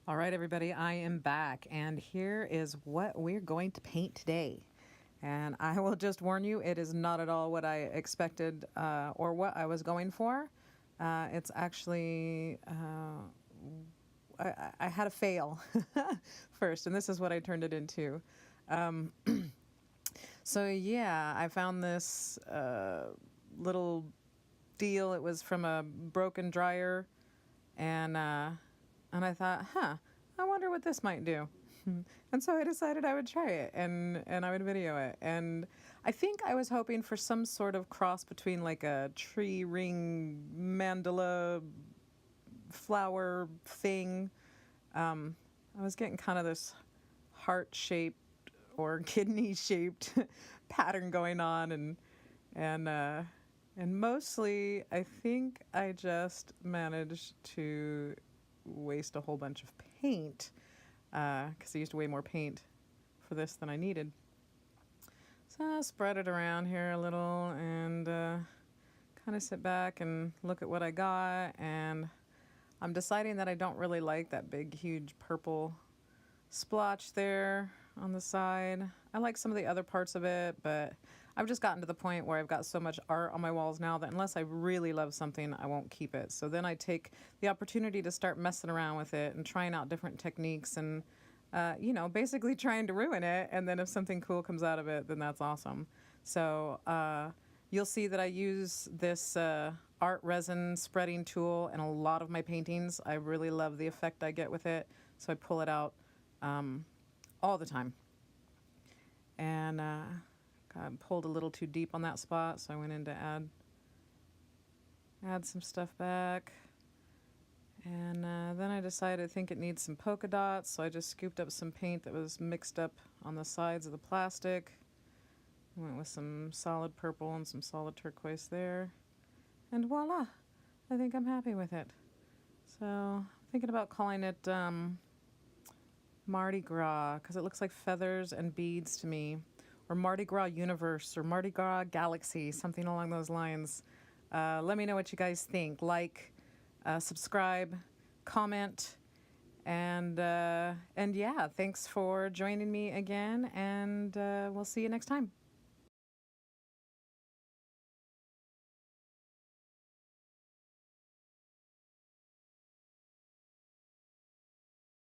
All right, everybody, I am back, and here is what we're going to paint today. And I will just warn you, it is not at all what I expected or what I was going for. It's actually, I had a fail first, and this is what I turned it into. So yeah, I found this little deal. It was from a broken dryer, and I thought, I wonder what this might do. And so I decided I would try it and I would video it. And I think I was hoping for some sort of cross between like a tree ring mandala flower thing. I was getting kind of this heart-shaped or kidney-shaped pattern going on, and mostly I think I just managed to waste a whole bunch of paint because I used way more paint for this than I needed. So I'll spread it around here a little and kind of sit back and look at what I got. And I'm deciding that I don't really like that big, huge purple splotch there on the side. I like some of the other parts of it, but I've just gotten to the point where I've got so much art on my walls now that unless I really love something, I won't keep it. So then I take the opportunity to start messing around with it and trying out different techniques and, basically trying to ruin it. And then if something cool comes out of it, then that's awesome. So you'll see that I use this art resin spreading tool in a lot of my paintings. I really love the effect I get with it. So I pull it out all the time. And got pulled a little too deep on that spot, so I went in to add some stuff back. And then I decided I think it needs some polka dots, so I just scooped up some paint that was mixed up on the sides of the plastic. Went with some solid purple and some solid turquoise there. And voila! I think I'm happy with it. So I'm thinking about calling it Mardi Gras, because it looks like feathers and beads to me. Or Mardi Gras Universe, or Mardi Gras Galaxy, something along those lines. Let me know what you guys think. Like, subscribe, comment, and yeah, thanks for joining me again, and we'll see you next time.